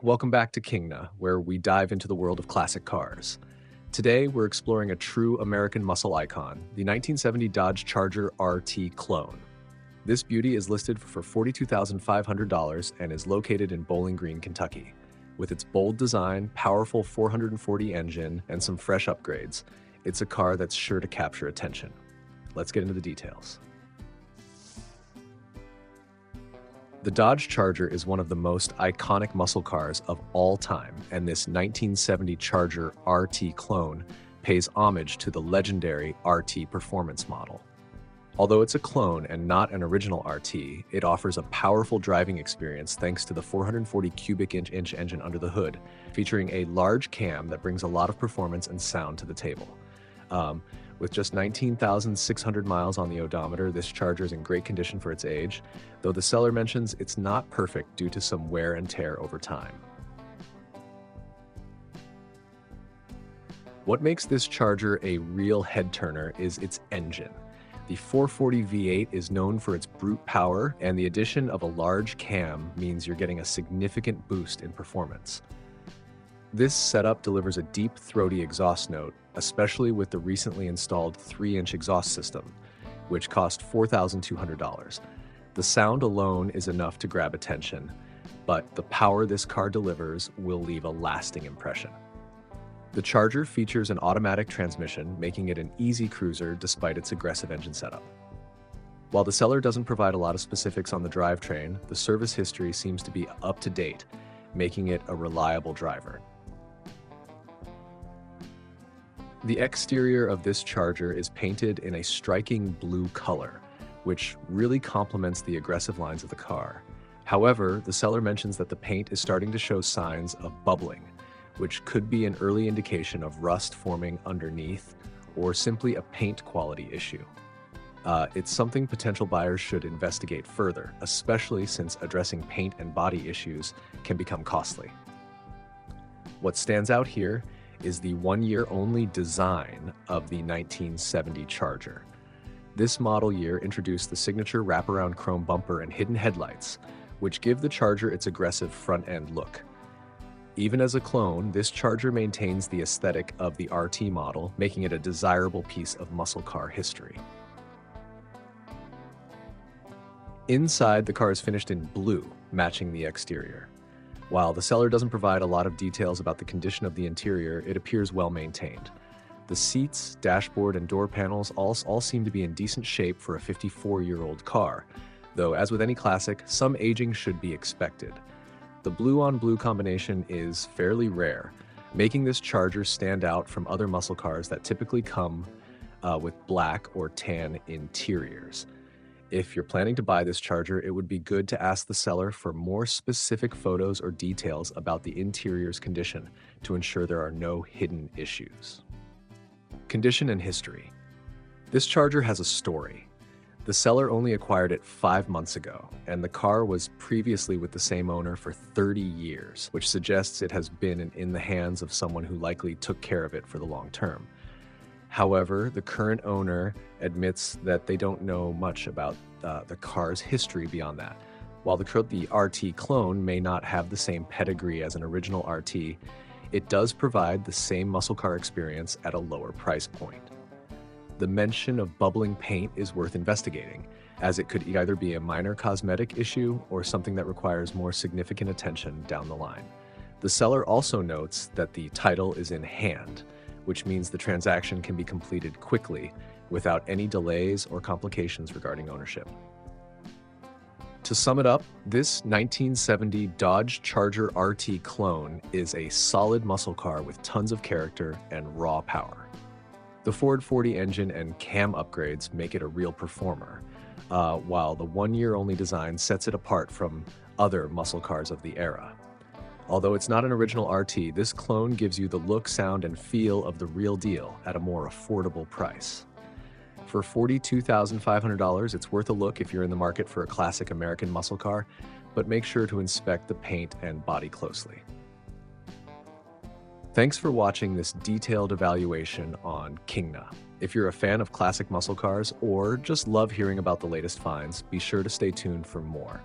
welcome back to Kingna, where we dive into the world of classic cars. Today, we're exploring a true American muscle icon, the 1970 Dodge Charger RT clone. This beauty is listed for $42,500 and is located in Bowling Green, Kentucky. With its bold design, powerful 440 engine, and some fresh upgrades, it's a car that's sure to capture attention. Let's get into the details. The Dodge Charger is one of the most iconic muscle cars of all time, and this 1970 Charger RT clone pays homage to the legendary RT performance model. Although it's a clone and not an original RT, it offers a powerful driving experience thanks to the 440 cubic inch engine under the hood, featuring a large cam that brings a lot of performance and sound to the table. With just 19,600 miles on the odometer, this Charger is in great condition for its age, though the seller mentions it's not perfect due to some wear and tear over time. What makes this Charger a real head-turner is its engine. The 440 V8 is known for its brute power, and the addition of a large cam means you're getting a significant boost in performance. This setup delivers a deep, throaty exhaust note, especially with the recently installed 3-inch exhaust system, which cost $4,200. The sound alone is enough to grab attention, but the power this car delivers will leave a lasting impression. The Charger features an automatic transmission, making it an easy cruiser despite its aggressive engine setup. While the seller doesn't provide a lot of specifics on the drivetrain, the service history seems to be up to date, making it a reliable driver. The exterior of this Charger is painted in a striking blue color, which really complements the aggressive lines of the car. However, the seller mentions that the paint is starting to show signs of bubbling, which could be an early indication of rust forming underneath or simply a paint quality issue. It's something potential buyers should investigate further, especially since addressing paint and body issues can become costly. What stands out here is the one-year-only design of the 1970 Charger. This model year introduced the signature wraparound chrome bumper and hidden headlights, which give the Charger its aggressive front-end look. Even as a clone, this Charger maintains the aesthetic of the RT model, making it a desirable piece of muscle car history. Inside, the car is finished in blue, matching the exterior. While the seller doesn't provide a lot of details about the condition of the interior, it appears well maintained. The seats, dashboard, and door panels all seem to be in decent shape for a 54-year-old car, though as with any classic, some aging should be expected. The blue-on-blue combination is fairly rare, making this Charger stand out from other muscle cars that typically come with black or tan interiors. If you're planning to buy this Charger, it would be good to ask the seller for more specific photos or details about the interior's condition to ensure there are no hidden issues. Condition and history. This Charger has a story. The seller only acquired it 5 months ago, and the car was previously with the same owner for 30 years, which suggests it has been in the hands of someone who likely took care of it for the long term. However, the current owner admits that they don't know much about the car's history beyond that. While the RT clone may not have the same pedigree as an original RT, it does provide the same muscle car experience at a lower price point. The mention of bubbling paint is worth investigating, as it could either be a minor cosmetic issue or something that requires more significant attention down the line. The seller also notes that the title is in hand, which means the transaction can be completed quickly without any delays or complications regarding ownership. To sum it up, this 1970 Dodge Charger RT clone is a solid muscle car with tons of character and raw power. The 440 engine and cam upgrades make it a real performer, while the one-year-only design sets it apart from other muscle cars of the era. Although it's not an original RT, this clone gives you the look, sound, and feel of the real deal at a more affordable price. For $42,500, it's worth a look if you're in the market for a classic American muscle car, but make sure to inspect the paint and body closely. Thanks for watching this detailed evaluation on Kingna. If you're a fan of classic muscle cars or just love hearing about the latest finds, be sure to stay tuned for more.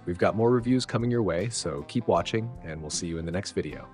We've got more reviews coming your way, so keep watching, and we'll see you in the next video.